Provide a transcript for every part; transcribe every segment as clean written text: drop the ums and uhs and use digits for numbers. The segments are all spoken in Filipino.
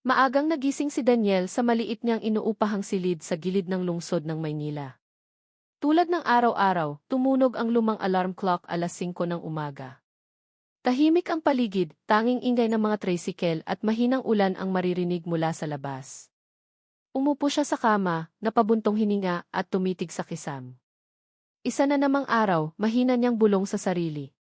Maagang nagising si Daniel sa maliit niyang inuupahang silid sa gilid ng lungsod ng Maynila. Tulad ng araw-araw, tumunog ang lumang alarm clock alas 5 ng umaga. Tahimik ang paligid, tanging ingay ng mga tricycle at mahinang ulan ang maririnig mula sa labas. Umupo siya sa kama, napabuntong hininga at tumitig sa kisam. Isa na namang araw, mahina niyang bulong sa sarili.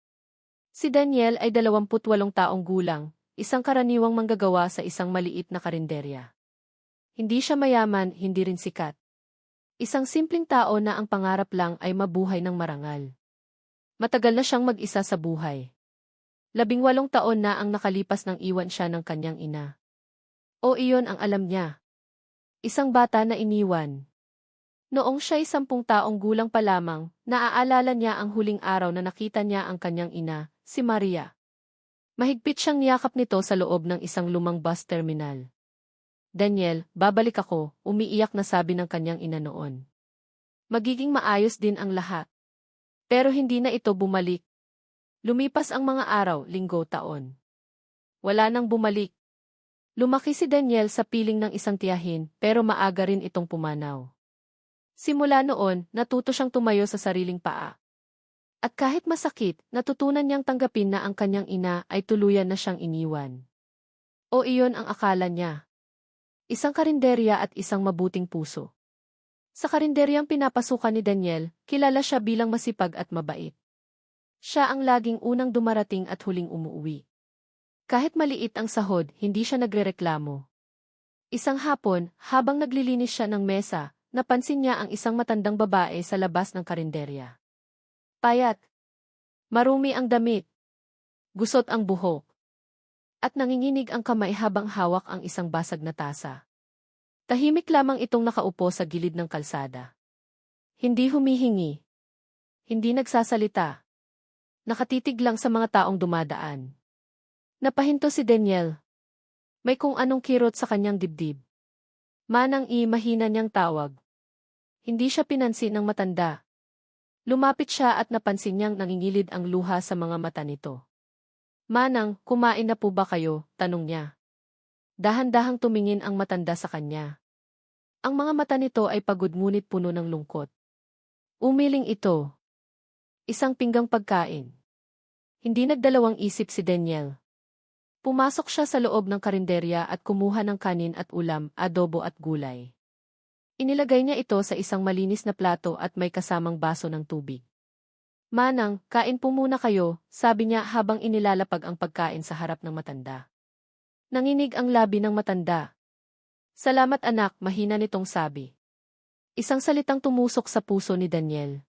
Si Daniel ay 28 taong gulang, isang karaniwang manggagawa sa isang maliit na karinderya. Hindi siya mayaman, hindi rin sikat. Isang simpleng tao na ang pangarap lang ay mabuhay ng marangal. Matagal na siyang mag-isa sa buhay. 18 taon na ang nakalipas nang iwan siya ng kanyang ina. O iyon ang alam niya. Isang bata na iniwan. Noong siya'y 10 taong gulang pa lamang, naaalala niya ang huling araw na nakita niya ang kanyang ina, si Maria. Mahigpit siyang niyakap nito sa loob ng isang lumang bus terminal. Daniel, babalik ako, umiiyak na sabi ng kanyang ina noon. Magiging maayos din ang lahat. Pero hindi na ito bumalik. Lumipas ang mga araw, linggo, taon. Wala nang bumalik. Lumaki si Daniel sa piling ng isang tiyahin, pero maaga rin itong pumanaw. Simula noon, natuto siyang tumayo sa sariling paa. At kahit masakit, natutunan niyang tanggapin na ang kanyang ina ay tuluyan na siyang iniwan. O iyon ang akala niya. Isang karinderya at isang mabuting puso. Sa karinderyang pinapasukan ni Daniel, kilala siya bilang masipag at mabait. Siya ang laging unang dumarating at huling umuwi. Kahit maliit ang sahod, hindi siya nagrereklamo. Isang hapon, habang naglilinis siya ng mesa, napansin niya ang isang matandang babae sa labas ng karinderya. Payat. Marumi ang damit. Gusot ang buhok. At nanginginig ang kamay habang hawak ang isang basag na tasa. Tahimik lamang itong nakaupo sa gilid ng kalsada. Hindi humihingi. Hindi nagsasalita. Nakatitig lang sa mga taong dumadaan. Napahinto si Daniel. May kung anong kirot sa kanyang dibdib. Manang mahina niyang tawag. Hindi siya pinansin ng matanda. Lumapit siya at napansin niyang nangingilid ang luha sa mga mata nito. Manang, kumain na po ba kayo? Tanong niya. Dahan-dahang tumingin ang matanda sa kanya. Ang mga mata nito ay pagod ngunit puno ng lungkot. Umiling ito. Isang pinggang pagkain. Hindi nagdalawang isip si Daniel. Pumasok siya sa loob ng karinderya at kumuha ng kanin at ulam, adobo at gulay. Inilagay niya ito sa isang malinis na plato at may kasamang baso ng tubig. Manang, kain po muna kayo, sabi niya habang inilalapag ang pagkain sa harap ng matanda. Nanginig ang labi ng matanda. Salamat anak, mahina nitong sabi. Isang salitang tumusok sa puso ni Daniel.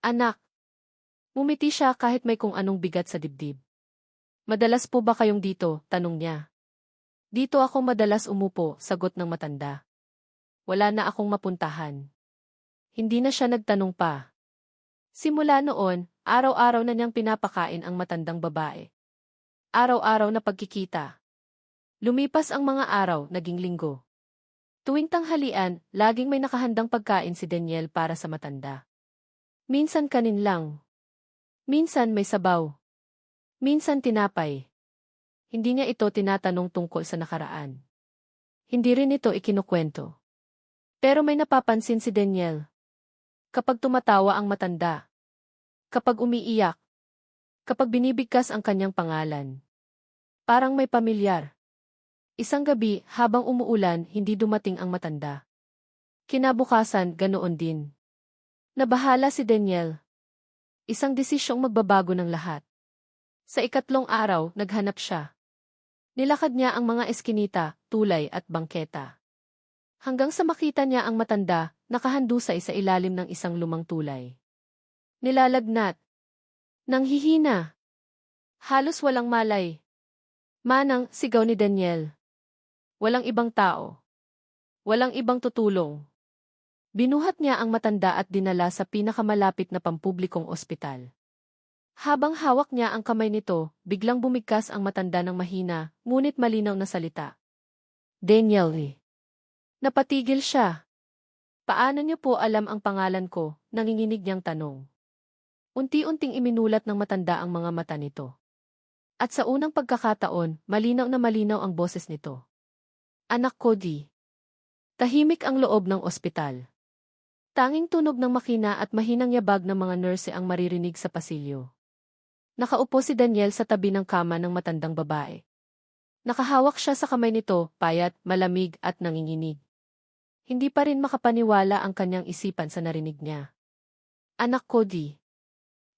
Anak. Ngumiti siya kahit may kung anong bigat sa dibdib. Madalas po ba kayong dito? Tanong niya. Dito ako madalas umupo, sagot ng matanda. Wala na akong mapuntahan. Hindi na siya nagtanong pa. Simula noon, araw-araw na niyang pinapakain ang matandang babae. Araw-araw na pagkikita. Lumipas ang mga araw, naging linggo. Tuwing tanghalian, laging may nakahandang pagkain si Daniel para sa matanda. Minsan kanin lang. Minsan may sabaw. Minsan tinapay. Hindi niya ito tinatanong tungkol sa nakaraan. Hindi rin ito ikinukwento. Pero may napapansin si Daniel. Kapag tumatawa ang matanda. Kapag umiiyak. Kapag binibigkas ang kanyang pangalan. Parang may pamilyar. Isang gabi, habang umuulan, hindi dumating ang matanda. Kinabukasan, ganoon din. Nabahala si Daniel. Isang desisyong magbabago ng lahat. Sa ikatlong araw, naghanap siya. Nilakad niya ang mga eskinita, tulay at bangketa. Hanggang sa makita niya ang matanda, nakahandusay sa ilalim ng isang lumang tulay. Nilalagnat. Nanghihina. Halos walang malay. Manang, sigaw ni Daniel. Walang ibang tao. Walang ibang tutulong. Binuhat niya ang matanda at dinala sa pinakamalapit na pampublikong ospital. Habang hawak niya ang kamay nito, biglang bumigkas ang matanda ng mahina, ngunit malinaw na salita. Daniel. Napatigil siya. Paano niyo po alam ang pangalan ko? Nanginginig niyang tanong. Unti-unting iminulat ng matanda ang mga mata nito. At sa unang pagkakataon, malinaw na malinaw ang boses nito. Anak ko di. Tahimik ang loob ng ospital. Tanging tunog ng makina at mahinang yabag ng mga nurse ang maririnig sa pasilyo. Nakaupo si Daniel sa tabi ng kama ng matandang babae. Nakahawak siya sa kamay nito, payat, malamig at nanginginig. Hindi pa rin makapaniwala ang kanyang isipan sa narinig niya. Anak ko di.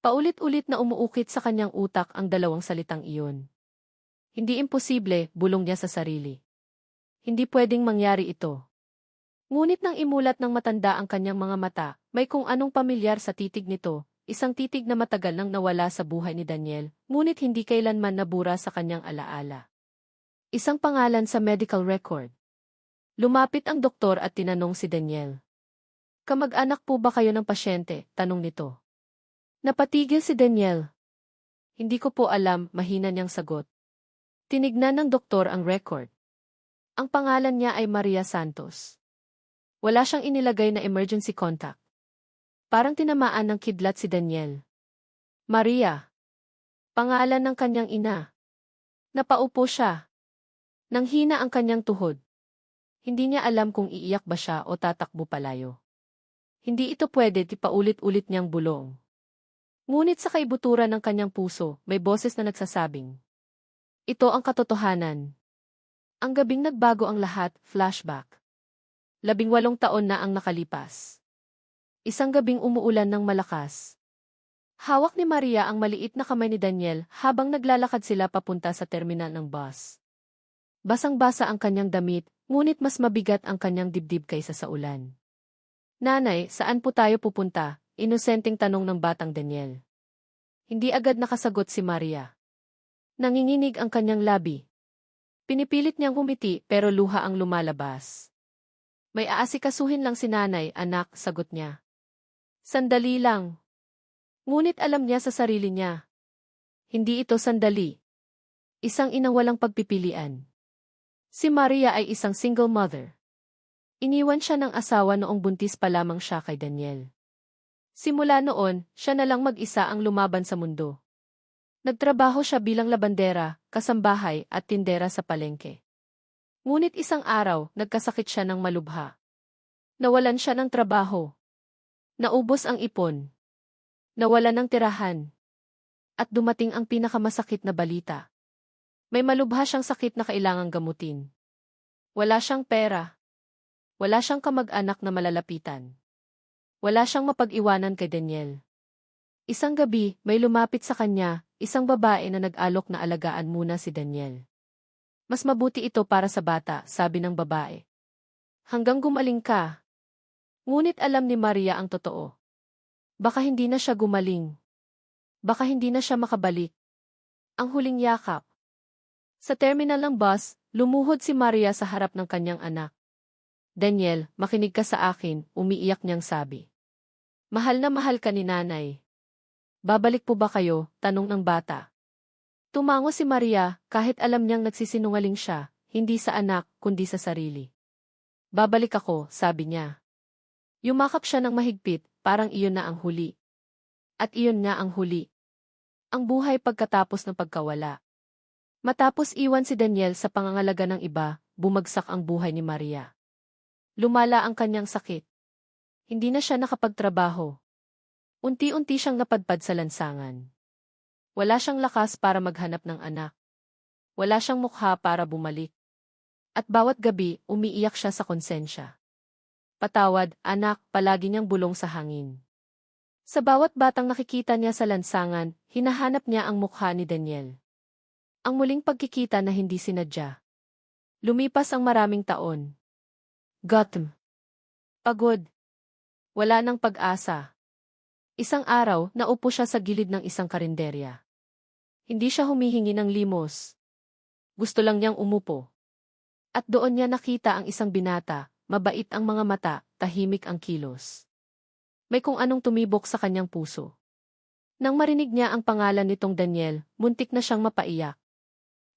Paulit-ulit na umuukit sa kanyang utak ang dalawang salitang iyon. Hindi imposible, bulong niya sa sarili. Hindi pwedeng mangyari ito. Ngunit nang imulat ng matanda ang kanyang mga mata, may kung anong pamilyar sa titig nito, isang titig na matagal nang nawala sa buhay ni Daniel, ngunit hindi kailanman nabura sa kanyang alaala. Isang pangalan sa medical record. Lumapit ang doktor at tinanong si Daniel. Kamag-anak po ba kayo ng pasyente? Tanong nito. Napatigil si Daniel. Hindi ko po alam, mahina niyang sagot. Tinignan ng doktor ang record. Ang pangalan niya ay Maria Santos. Wala siyang inilagay na emergency contact. Parang tinamaan ng kidlat si Daniel. Maria. Pangalan ng kanyang ina. Napaupo siya. Nanghina ang kanyang tuhod. Hindi niya alam kung iiyak ba siya o tatakbo palayo. Hindi ito pwede, paulit-ulit niyang bulong. Ngunit sa kaibuturan ng kanyang puso, may boses na nagsasabing. Ito ang katotohanan. Ang gabing nagbago ang lahat, flashback. 18 taon na ang nakalipas. Isang gabing umuulan ng malakas. Hawak ni Maria ang maliit na kamay ni Daniel habang naglalakad sila papunta sa terminal ng bus. Basang-basa ang kanyang damit, ngunit mas mabigat ang kanyang dibdib kaysa sa ulan. Nanay, saan po tayo pupunta? Inosenteng tanong ng batang Daniel. Hindi agad nakasagot si Maria. Nanginginig ang kanyang labi. Pinipilit niyang humiti pero luha ang lumalabas. May aasikasuhin lang si nanay, anak, sagot niya. Sandali lang. Ngunit alam niya sa sarili niya. Hindi ito sandali. Isang inang walang pagpipilian. Si Maria ay isang single mother. Iniwan siya ng asawa noong buntis pa lamang siya kay Daniel. Simula noon, siya na lang mag-isa ang lumaban sa mundo. Nagtrabaho siya bilang labandera, kasambahay at tindera sa palengke. Ngunit isang araw, nagkasakit siya ng malubha. Nawalan siya ng trabaho. Naubos ang ipon. Nawalan ng tirahan. At dumating ang pinakamasakit na balita. May malubha siyang sakit na kailangang gamutin. Wala siyang pera. Wala siyang kamag-anak na malalapitan. Wala siyang mapag-iwanan kay Daniel. Isang gabi, may lumapit sa kanya, isang babae na nag-alok na alagaan muna si Daniel. Mas mabuti ito para sa bata, sabi ng babae. Hanggang gumaling ka. Ngunit alam ni Maria ang totoo. Baka hindi na siya gumaling. Baka hindi na siya makabalik. Ang huling yakap. Sa terminal ng bus, lumuhod si Maria sa harap ng kanyang anak. Daniel, makinig ka sa akin, umiiyak niyang sabi. Mahal na mahal ka ni nanay. Babalik po ba kayo? Tanong ng bata. Tumango si Maria, kahit alam niyang nagsisinungaling siya, hindi sa anak, kundi sa sarili. Babalik ako, sabi niya. Yumakap siya ng mahigpit, parang iyon na ang huli. At iyon nga ang huli. Ang buhay pagkatapos ng pagkawala. Matapos iwan si Daniel sa pangangalaga ng iba, bumagsak ang buhay ni Maria. Lumala ang kanyang sakit. Hindi na siya nakapagtrabaho. Unti-unti siyang napadpad sa lansangan. Wala siyang lakas para maghanap ng anak. Wala siyang mukha para bumalik. At bawat gabi, umiiyak siya sa konsensya. Patawad, anak, palagi niyang bulong sa hangin. Sa bawat batang nakikita niya sa lansangan, hinahanap niya ang mukha ni Daniel. Ang muling pagkikita na hindi sinadya. Lumipas ang maraming taon. Gotham. Pagod. Wala nang pag-asa. Isang araw, naupo siya sa gilid ng isang karinderya. Hindi siya humihingi ng limos. Gusto lang niyang umupo. At doon niya nakita ang isang binata, mabait ang mga mata, tahimik ang kilos. May kung anong tumibok sa kanyang puso. Nang marinig niya ang pangalan nitong Daniel, muntik na siyang mapaiyak.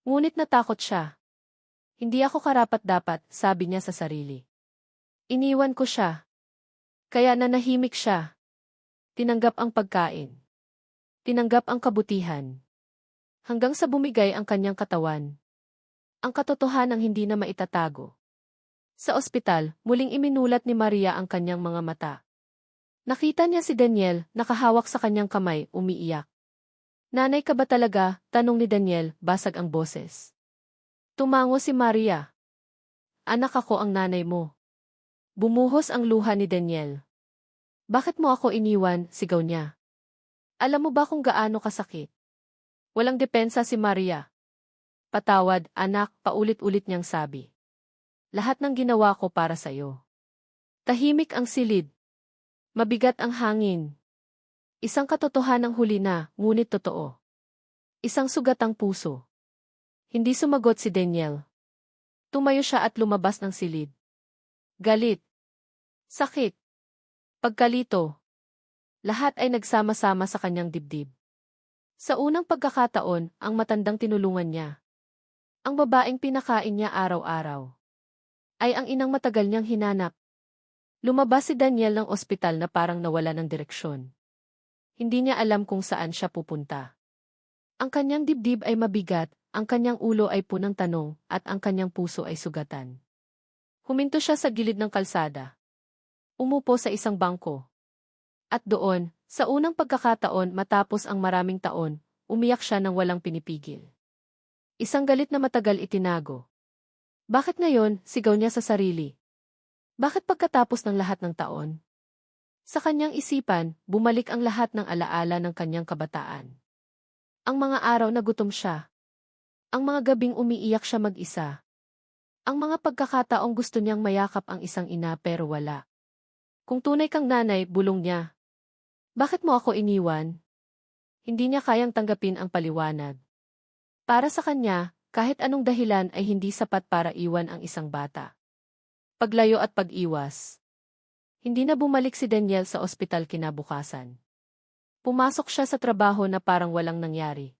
Ngunit natakot siya. Hindi ako karapat-dapat, sabi niya sa sarili. Iniwan ko siya. Kaya nanahimik siya. Tinanggap ang pagkain. Tinanggap ang kabutihan. Hanggang sa bumigay ang kanyang katawan. Ang katotohanang hindi na maitatago. Sa ospital, muling iminulat ni Maria ang kanyang mga mata. Nakita niya si Daniel, nakahawak sa kanyang kamay, umiiyak. Nanay ka ba talaga? Tanong ni Daniel, basag ang boses. Tumango si Maria. Anak, ako ang nanay mo. Bumuhos ang luha ni Daniel. Bakit mo ako iniwan? Sigaw niya. Alam mo ba kung gaano kasakit? Walang depensa si Maria. Patawad, anak, paulit-ulit niyang sabi. Lahat ng ginawa ko para sa'yo. Tahimik ang silid. Mabigat ang hangin. Isang katotohanang huli na, ngunit totoo. Isang sugatang puso. Hindi sumagot si Daniel. Tumayo siya at lumabas ng silid. Galit. Sakit. Pagkalito. Lahat ay nagsama-sama sa kanyang dibdib. Sa unang pagkakataon, ang matandang tinulungan niya. Ang babaeng pinakain niya araw-araw. Ay ang inang matagal niyang hinanap. Lumabas si Daniel ng ospital na parang nawala ng direksyon. Hindi niya alam kung saan siya pupunta. Ang kanyang dibdib ay mabigat, ang kanyang ulo ay punang tanong, at ang kanyang puso ay sugatan. Huminto siya sa gilid ng kalsada. Umupo sa isang bangko. At doon, sa unang pagkakataon matapos ang maraming taon, umiyak siya nang walang pinipigil. Isang galit na matagal itinago. Bakit ngayon? Sigaw niya sa sarili. Bakit pagkatapos ng lahat ng taon? Sa kanyang isipan, bumalik ang lahat ng alaala ng kanyang kabataan. Ang mga araw na gutom siya. Ang mga gabing umiiyak siya mag-isa. Ang mga pagkakataong gusto niyang mayakap ang isang ina pero wala. Kung tunay kang nanay, bulong niya. Bakit mo ako iniwan? Hindi niya kayang tanggapin ang paliwanag. Para sa kanya, kahit anong dahilan ay hindi sapat para iwan ang isang bata. Paglayo at pag-iwas. Hindi na bumalik si Daniel sa ospital kinabukasan. Pumasok siya sa trabaho na parang walang nangyari.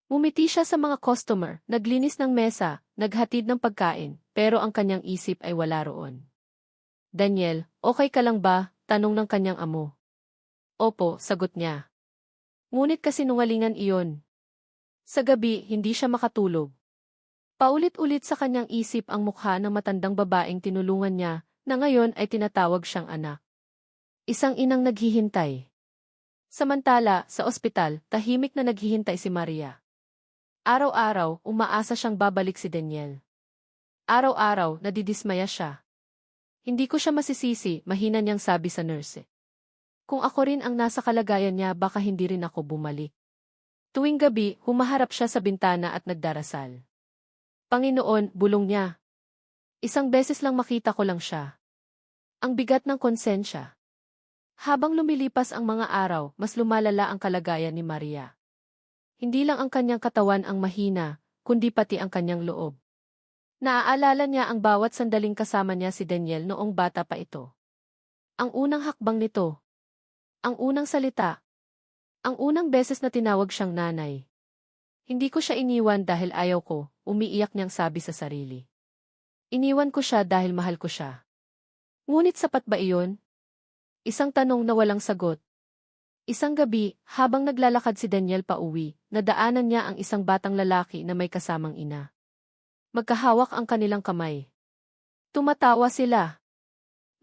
Ngumiti siya sa mga customer, naglinis ng mesa, naghatid ng pagkain, pero ang kanyang isip ay wala roon. Daniel, okay ka lang ba? Tanong ng kanyang amo. Opo, sagot niya. Ngunit kasinungalingan iyon. Sa gabi, hindi siya makatulog. Paulit-ulit sa kanyang isip ang mukha ng matandang babaeng tinulungan niya, na ngayon ay tinatawag siyang anak. Isang inang naghihintay. Samantala, sa ospital, tahimik na naghihintay si Maria. Araw-araw, umaasa siyang babalik si Daniel. Araw-araw, nadidismaya siya. Hindi ko siya masisisi, mahina niyang sabi sa nurse. Kung ako rin ang nasa kalagayan niya, baka hindi rin ako bumalik. Tuwing gabi, humaharap siya sa bintana at nagdarasal. Panginoon, bulong niya. Isang beses lang makita ko lang siya. Ang bigat ng konsensya. Habang lumilipas ang mga araw, mas lumalala ang kalagayan ni Maria. Hindi lang ang kanyang katawan ang mahina, kundi pati ang kanyang loob. Naaalala niya ang bawat sandaling kasama niya si Daniel noong bata pa ito. Ang unang hakbang nito. Ang unang salita. Ang unang beses na tinawag siyang nanay. Hindi ko siya iniwan dahil ayaw ko, umiiyak niyang sabi sa sarili. Iniwan ko siya dahil mahal ko siya. Ngunit sapat ba iyon? Isang tanong na walang sagot. Isang gabi, habang naglalakad si Daniel pauwi, nadaanan niya ang isang batang lalaki na may kasamang ina. Magkahawak ang kanilang kamay. Tumatawa sila.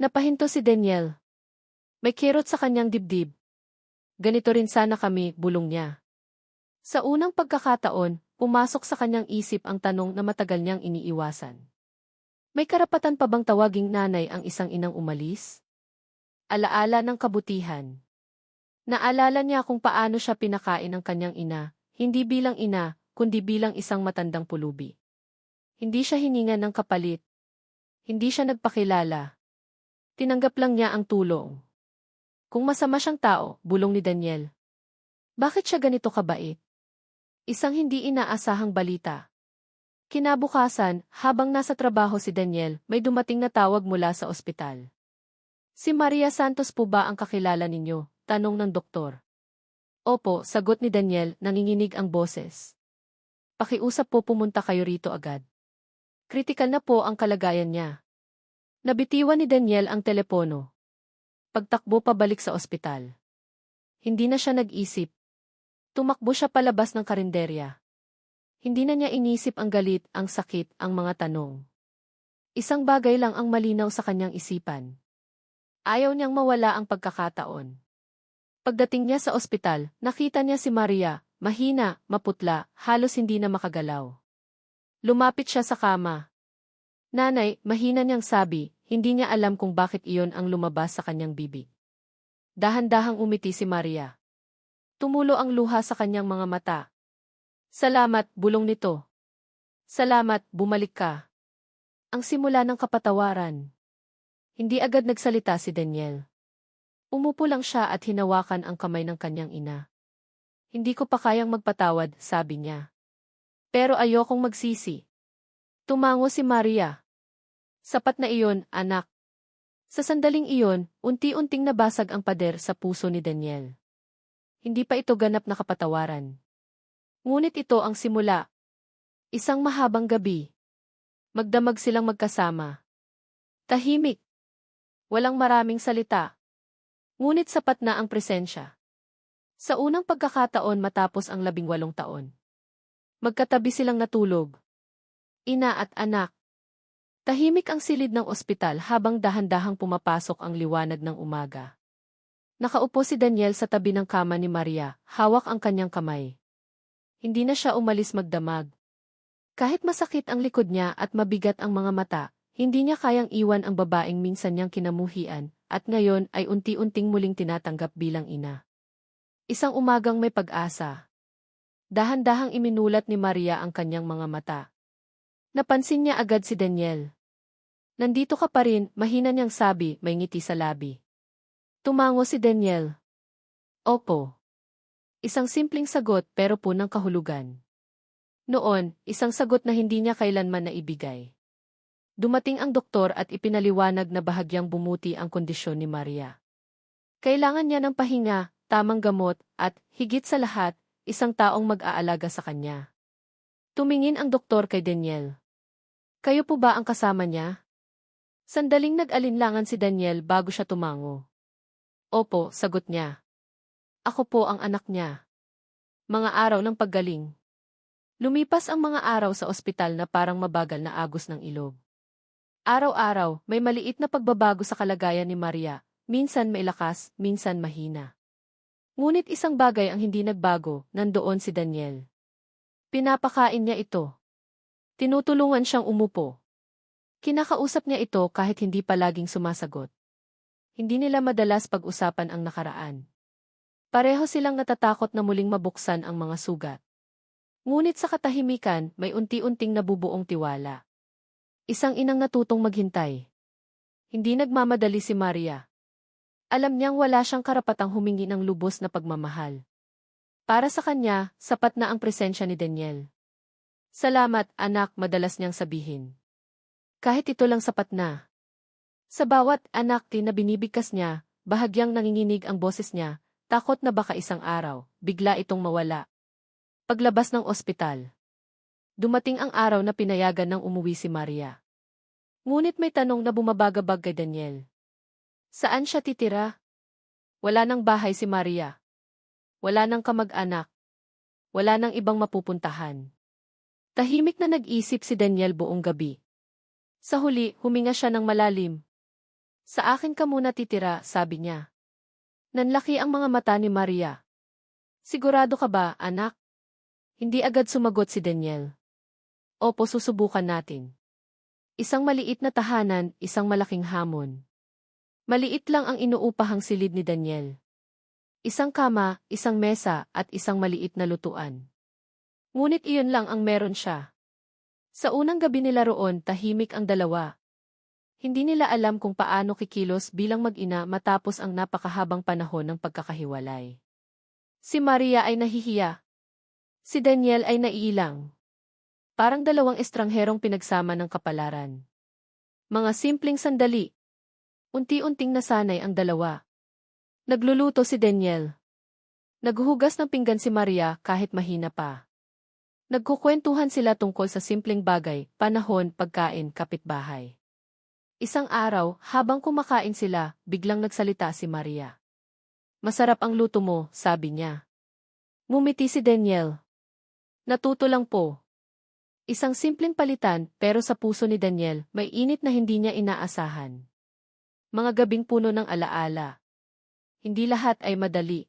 Napahinto si Daniel. May kirot sa kanyang dibdib. Ganito rin sana kami, bulong niya. Sa unang pagkakataon, pumasok sa kanyang isip ang tanong na matagal niyang iniiwasan. May karapatan pa bang tawaging nanay ang isang inang umalis? Alaala ng kabutihan. Naalala niya kung paano siya pinakain ng kanyang ina, hindi bilang ina, kundi bilang isang matandang pulubi. Hindi siya hininga ng kapalit. Hindi siya nagpakilala. Tinanggap lang niya ang tulong. Kung masama siyang tao, bulong ni Daniel. Bakit siya ganito kabait? Isang hindi inaasahang balita. Kinabukasan, habang nasa trabaho si Daniel, may dumating na tawag mula sa ospital. Si Maria Santos po ba ang kakilala ninyo? Tanong ng doktor. Opo, sagot ni Daniel, nanginginig ang boses. Pakiusap po pumunta kayo rito agad. Kritikal na po ang kalagayan niya. Nabitiwan ni Daniel ang telepono. Pagtakbo pabalik sa ospital. Hindi na siya nag-isip. Tumakbo siya palabas ng karinderya. Hindi na niya inisip ang galit, ang sakit, ang mga tanong. Isang bagay lang ang malinaw sa kanyang isipan. Ayaw niyang mawala ang pagkakataon. Pagdating niya sa ospital, nakita niya si Maria, mahina, maputla, halos hindi na makagalaw. Lumapit siya sa kama. Nanay, mahina niyang sabi, hindi niya alam kung bakit iyon ang lumabas sa kanyang bibig. Dahan-dahang umiti si Maria. Tumulo ang luha sa kanyang mga mata. Salamat, bulong nito. Salamat, bumalik ka. Ang simula ng kapatawaran. Hindi agad nagsalita si Daniel. Umupo lang siya at hinawakan ang kamay ng kanyang ina. Hindi ko pa kayang magpatawad, sabi niya. Pero ayokong magsisi. Tumango si Maria. Sapat na iyon, anak. Sa sandaling iyon, unti-unting nabasag ang pader sa puso ni Daniel. Hindi pa ito ganap na kapatawaran. Ngunit ito ang simula. Isang mahabang gabi. Magdamag silang magkasama. Tahimik. Walang maraming salita. Ngunit sapat na ang presensya. Sa unang pagkakataon matapos ang 18 taon. Magkatabi silang natulog. Ina at anak. Tahimik ang silid ng ospital habang dahan-dahang pumapasok ang liwanag ng umaga. Nakaupo si Daniel sa tabi ng kama ni Maria, hawak ang kanyang kamay. Hindi na siya umalis magdamag. Kahit masakit ang likod niya at mabigat ang mga mata, hindi niya kayang iwan ang babaeng minsan niyang kinamuhian, at ngayon ay unti-unting muling tinatanggap bilang ina. Isang umagang may pag-asa. Dahan-dahang iminulat ni Maria ang kanyang mga mata. Napansin niya agad si Daniel. Nandito ka pa rin, mahina niyang sabi, may ngiti sa labi. Tumango si Daniel. Opo. Isang simpleng sagot pero punang kahulugan. Noon, isang sagot na hindi niya kailanman naibigay. Dumating ang doktor at ipinaliwanag na bahagyang bumuti ang kondisyon ni Maria. Kailangan niya ng pahinga, tamang gamot, at, higit sa lahat, isang taong mag-aalaga sa kanya. Tumingin ang doktor kay Daniel. Kayo po ba ang kasama niya? Sandaling nag-alinlangan si Daniel bago siya tumango. Opo, sagot niya. Ako po ang anak niya. Mga araw ng paggaling. Lumipas ang mga araw sa ospital na parang mabagal na agos ng ilog. Araw-araw, may maliit na pagbabago sa kalagayan ni Maria, minsan may lakas, minsan mahina. Ngunit isang bagay ang hindi nagbago, nandoon si Daniel. Pinapakain niya ito. Tinutulungan siyang umupo. Kinakausap niya ito kahit hindi palaging sumasagot. Hindi nila madalas pag-usapan ang nakaraan. Pareho silang natatakot na muling mabuksan ang mga sugat. Ngunit sa katahimikan, may unti-unting nabubuong tiwala. Isang inang natutong maghintay. Hindi nagmamadali si Maria. Alam niyang wala siyang karapatang humingi ng lubos na pagmamahal. Para sa kanya, sapat na ang presensya ni Daniel. Salamat, anak, madalas niyang sabihin. Kahit ito lang sapat na. Sa bawat anak na binibigkas niya, bahagyang nanginginig ang boses niya, takot na baka isang araw, bigla itong mawala. Paglabas ng ospital. Dumating ang araw na pinayagan ng umuwi si Maria. Ngunit may tanong na bumabagabag kay Daniel. Saan siya titira? Wala nang bahay si Maria. Wala nang kamag-anak. Wala nang ibang mapupuntahan. Tahimik na nag-isip si Daniel buong gabi. Sa huli, huminga siya ng malalim. Sa akin ka muna titira, sabi niya. Nanlaki ang mga mata ni Maria. Sigurado ka ba, anak? Hindi agad sumagot si Daniel. Opo, susubukan natin. Isang maliit na tahanan, isang malaking hamon. Maliit lang ang inuupahang silid ni Daniel. Isang kama, isang mesa, at isang maliit na lutuan. Ngunit iyon lang ang meron siya. Sa unang gabi nila roon, tahimik ang dalawa. Hindi nila alam kung paano kikilos bilang mag-ina matapos ang napakahabang panahon ng pagkakahiwalay. Si Maria ay nahihiya. Si Daniel ay naiilang. Parang dalawang estrangherong pinagsama ng kapalaran. Mga simpleng sandali. Unti-unting nasanay ang dalawa. Nagluluto si Daniel. Naghuhugas ng pinggan si Maria kahit mahina pa. Nagkukwentuhan sila tungkol sa simpleng bagay, panahon, pagkain, kapitbahay. Isang araw, habang kumakain sila, biglang nagsalita si Maria. Masarap ang luto mo, sabi niya. Ngumiti si Daniel. Natuto lang po. Isang simpleng palitan pero sa puso ni Daniel may init na hindi niya inaasahan. Mga gabing puno ng alaala. Hindi lahat ay madali.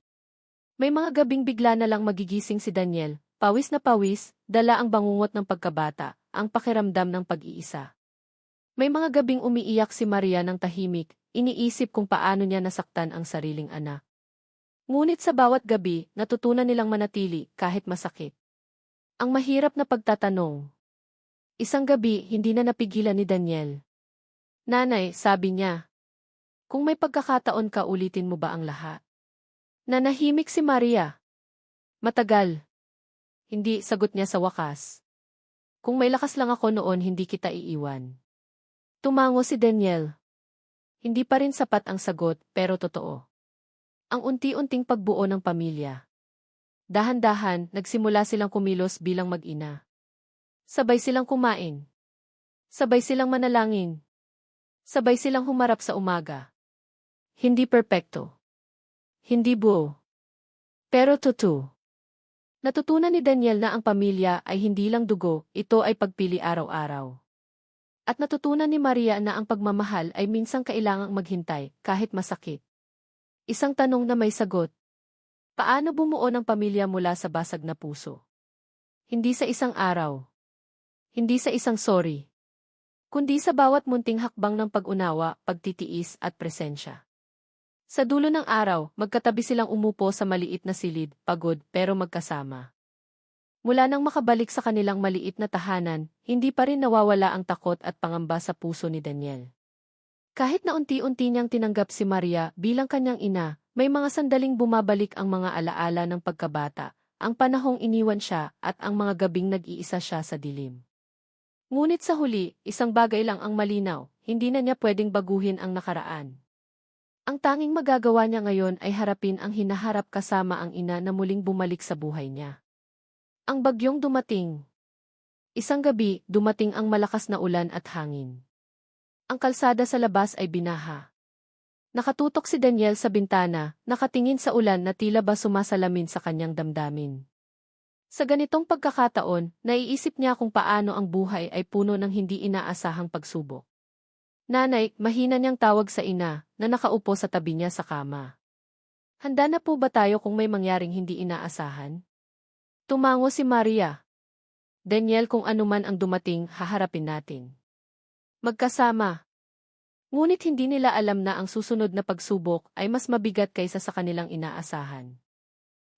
May mga gabing bigla na lang magigising si Daniel, pawis na pawis, dala ang bangungot ng pagkabata, ang pakiramdam ng pag-iisa. May mga gabing umiiyak si Maria ng tahimik, iniisip kung paano niya nasaktan ang sariling anak. Ngunit sa bawat gabi, natutunan nilang manatili kahit masakit. Ang mahirap na pagtatanong. Isang gabi, hindi na napigilan ni Daniel. Nanay, sabi niya. Kung may pagkakataon ka, ulitin mo ba ang lahat? Nanahimik si Maria. Matagal. Hindi, sagot niya sa wakas. Kung may lakas lang ako noon, hindi kita iiwan. Tumango si Daniel. Hindi pa rin sapat ang sagot, pero totoo. Ang unti-unting pagbuo ng pamilya. Dahan-dahan, nagsimula silang kumilos bilang mag-ina. Sabay silang kumain. Sabay silang manalangin. Sabay silang humarap sa umaga. Hindi perpekto. Hindi buo. Pero totoo. Natutunan ni Daniel na ang pamilya ay hindi lang dugo, ito ay pagpili araw-araw. At natutunan ni Maria na ang pagmamahal ay minsang kailangang maghintay, kahit masakit. Isang tanong na may sagot. Paano bumuo ng pamilya mula sa basag na puso? Hindi sa isang araw. Hindi sa isang sorry. Kundi sa bawat munting hakbang ng pag-unawa, pagtitiis at presensya. Sa dulo ng araw, magkatabi silang umupo sa maliit na silid, pagod pero magkasama. Mula nang makabalik sa kanilang maliit na tahanan, hindi pa rin nawawala ang takot at pangamba sa puso ni Daniel. Kahit na unti-unti niyang tinanggap si Maria bilang kanyang ina, may mga sandaling bumabalik ang mga alaala ng pagkabata, ang panahong iniwan siya at ang mga gabing nag-iisa siya sa dilim. Ngunit sa huli, isang bagay lang ang malinaw, hindi na niya pwedeng baguhin ang nakaraan. Ang tanging magagawa niya ngayon ay harapin ang hinaharap kasama ang ina na muling bumalik sa buhay niya. Ang bagyong dumating. Isang gabi, dumating ang malakas na ulan at hangin. Ang kalsada sa labas ay binaha. Nakatutok si Daniel sa bintana, nakatingin sa ulan na tila ba sumasalamin sa kanyang damdamin. Sa ganitong pagkakataon, naiisip niya kung paano ang buhay ay puno ng hindi inaasahang pagsubok. Nanay, mahina niyang tawag sa ina, na nakaupo sa tabi niya sa kama. Handa na po ba tayo kung may mangyaring hindi inaasahan? Tumango si Maria. Daniel, kung anuman ang dumating, haharapin natin. Magkasama. Ngunit hindi nila alam na ang susunod na pagsubok ay mas mabigat kaysa sa kanilang inaasahan.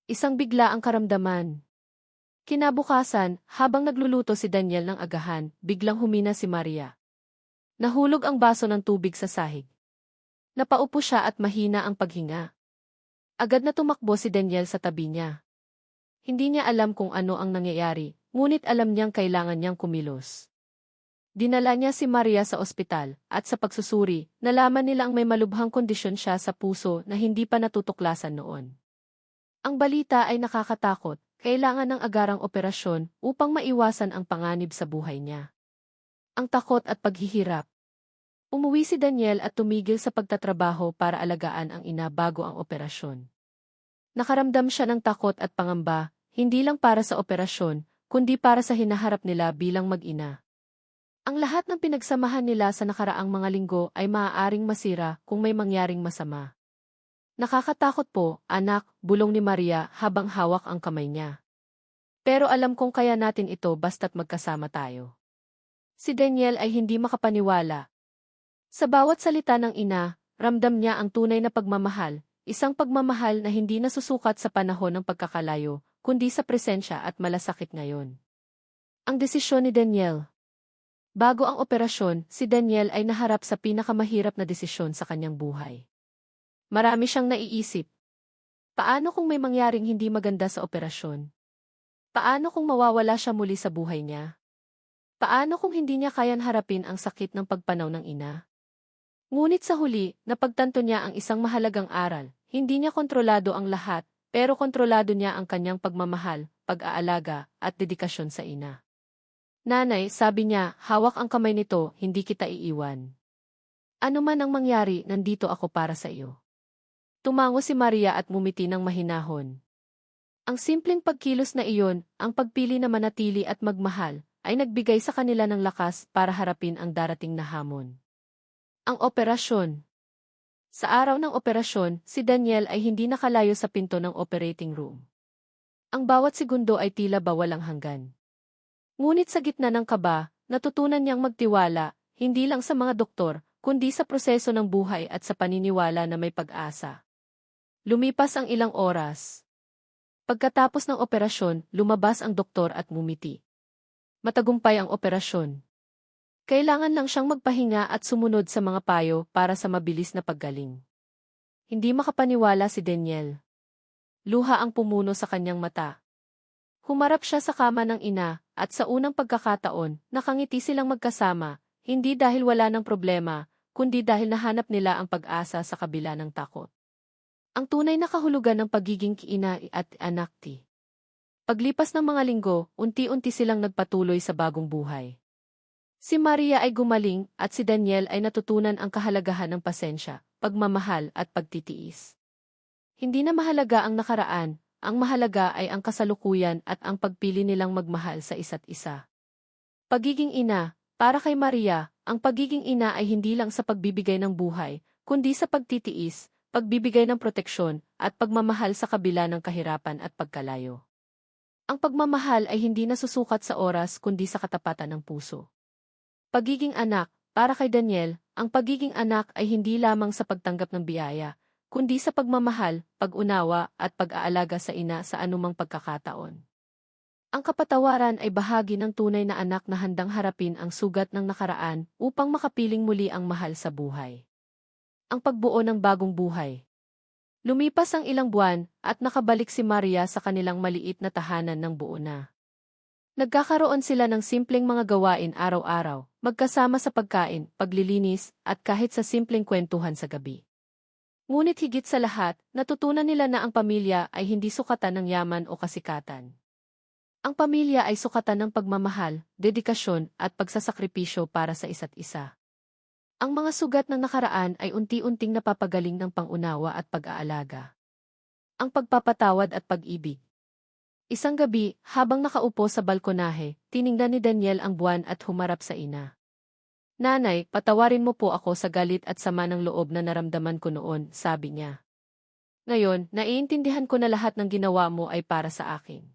Isang bigla ang karamdaman. Kinabukasan, habang nagluluto si Daniel ng agahan, biglang humina si Maria. Nahulog ang baso ng tubig sa sahig. Napaupo siya at mahina ang paghinga. Agad na tumakbo si Daniel sa tabi niya. Hindi niya alam kung ano ang nangyayari, ngunit alam niyang kailangan niyang kumilos. Dinala niya si Maria sa ospital, at sa pagsusuri, nalaman nila ang may malubhang kondisyon siya sa puso na hindi pa natutuklasan noon. Ang balita ay nakakatakot, kailangan ng agarang operasyon upang maiwasan ang panganib sa buhay niya. Ang takot at paghihirap. Umuwi si Daniel at tumigil sa pagtatrabaho para alagaan ang ina bago ang operasyon. Nakaramdam siya ng takot at pangamba, hindi lang para sa operasyon, kundi para sa hinaharap nila bilang mag-ina. Ang lahat ng pinagsamahan nila sa nakaraang mga linggo ay maaaring masira kung may mangyaring masama. Nakakatakot po, anak, bulong ni Maria habang hawak ang kamay niya. Pero alam kong kaya natin ito basta't magkasama tayo. Si Daniel ay hindi makapaniwala. Sa bawat salita ng ina, ramdam niya ang tunay na pagmamahal, isang pagmamahal na hindi nasusukat sa panahon ng pagkakalayo, kundi sa presensya at malasakit ngayon. Ang desisyon ni Daniel. Bago ang operasyon, si Daniel ay naharap sa pinakamahirap na desisyon sa kanyang buhay. Marami siyang naiisip. Paano kung may mangyaring hindi maganda sa operasyon? Paano kung mawawala siya muli sa buhay niya? Paano kung hindi niya kayang harapin ang sakit ng pagpanaw ng ina? Ngunit sa huli, napagtanto niya ang isang mahalagang aral. Hindi niya kontrolado ang lahat, pero kontrolado niya ang kanyang pagmamahal, pag-aalaga, at dedikasyon sa ina. Nanay, sabi niya, hawak ang kamay nito, hindi kita iiwan. Ano man ang mangyari, nandito ako para sa iyo. Tumango si Maria at ngumiti ng mahinahon. Ang simpleng pagkilos na iyon, ang pagpili na manatili at magmahal, ay nagbigay sa kanila ng lakas para harapin ang darating na hamon. Ang operasyon. Sa araw ng operasyon, si Daniel ay hindi nakalayo sa pinto ng operating room. Ang bawat segundo ay tila ba walang hanggan. Ngunit sa gitna ng kaba, natutunan niyang magtiwala, hindi lang sa mga doktor, kundi sa proseso ng buhay at sa paniniwala na may pag-asa. Lumipas ang ilang oras. Pagkatapos ng operasyon, lumabas ang doktor at ngumiti. Matagumpay ang operasyon. Kailangan lang siyang magpahinga at sumunod sa mga payo para sa mabilis na paggaling. Hindi makapaniwala si Daniel. Luha ang pumuno sa kanyang mata. Humarap siya sa kama ng ina, at sa unang pagkakataon, nakangiti silang magkasama, hindi dahil wala ng problema, kundi dahil nahanap nila ang pag-asa sa kabila ng takot. Ang tunay na kahulugan ng pagiging ina at anak. Paglipas ng mga linggo, unti-unti silang nagpatuloy sa bagong buhay. Si Maria ay gumaling at si Daniel ay natutunan ang kahalagahan ng pasensya, pagmamahal at pagtitiis. Hindi na mahalaga ang nakaraan, ang mahalaga ay ang kasalukuyan at ang pagpili nilang magmahal sa isa't isa. Pagiging ina, para kay Maria, ang pagiging ina ay hindi lang sa pagbibigay ng buhay, kundi sa pagtitiis, pagbibigay ng proteksyon, at pagmamahal sa kabila ng kahirapan at pagkalayo. Ang pagmamahal ay hindi nasusukat sa oras kundi sa katapatan ng puso. Pagiging anak, para kay Daniel, ang pagiging anak ay hindi lamang sa pagtanggap ng biyaya, kundi sa pagmamahal, pag-unawa at pag-aalaga sa ina sa anumang pagkakataon. Ang kapatawaran ay bahagi ng tunay na anak na handang harapin ang sugat ng nakaraan upang makapiling muli ang mahal sa buhay. Ang pagbuo ng bagong buhay. Lumipas ang ilang buwan at nakabalik si Maria sa kanilang maliit na tahanan ng buo na. Nagkakaroon sila ng simpleng mga gawain araw-araw, magkasama sa pagkain, paglilinis, at kahit sa simpleng kwentuhan sa gabi. Ngunit higit sa lahat, natutunan nila na ang pamilya ay hindi sukatan ng yaman o kasikatan. Ang pamilya ay sukatan ng pagmamahal, dedikasyon, at pagsasakripisyo para sa isa't isa. Ang mga sugat ng nakaraan ay unti-unting napapagaling ng pangunawa at pag-aalaga. Ang pagpapatawad at pag-ibig. Isang gabi, habang nakaupo sa balkonahe, tiningnan ni Daniel ang buwan at humarap sa ina. "Nanay, patawarin mo po ako sa galit at sama ng loob na naramdaman ko noon," sabi niya. "Ngayon, naiintindihan ko na lahat ng ginawa mo ay para sa akin."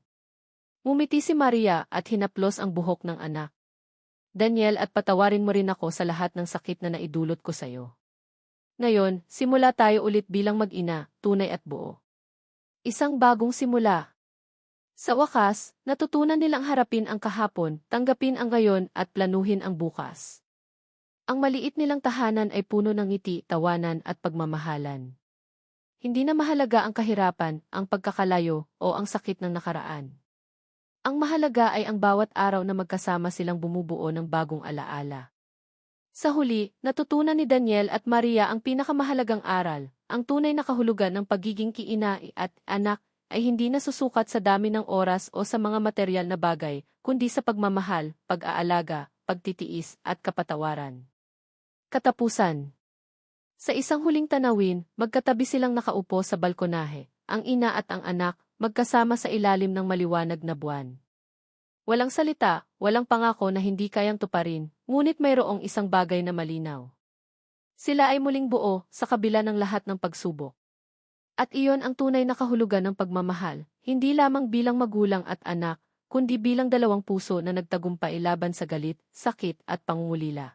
Ngumiti si Maria at hinaplos ang buhok ng anak. "Daniel, at patawarin mo rin ako sa lahat ng sakit na naidulot ko sa'yo. Ngayon, simula tayo ulit bilang mag-ina, tunay at buo. Isang bagong simula." Sa wakas, natutunan nilang harapin ang kahapon, tanggapin ang ngayon at planuhin ang bukas. Ang maliit nilang tahanan ay puno ng ngiti, tawanan at pagmamahalan. Hindi na mahalaga ang kahirapan, ang pagkakalayo, o ang sakit ng nakaraan. Ang mahalaga ay ang bawat araw na magkasama silang bumubuo ng bagong alaala. Sa huli, natutunan ni Daniel at Maria ang pinakamahalagang aral, ang tunay na kahulugan ng pagiging ina at anak, ay hindi nasusukat sa dami ng oras o sa mga materyal na bagay, kundi sa pagmamahal, pag-aalaga, pagtitiis, at kapatawaran. Katapusan. Sa isang huling tanawin, magkatabi silang nakaupo sa balkonahe, ang ina at ang anak, magkasama sa ilalim ng maliwanag na buwan. Walang salita, walang pangako na hindi kayang tuparin, ngunit mayroong isang bagay na malinaw. Sila ay muling buo sa kabila ng lahat ng pagsubok. At iyon ang tunay na kahulugan ng pagmamahal, hindi lamang bilang magulang at anak, kundi bilang dalawang puso na nagtagumpay laban sa galit, sakit at pangungulila.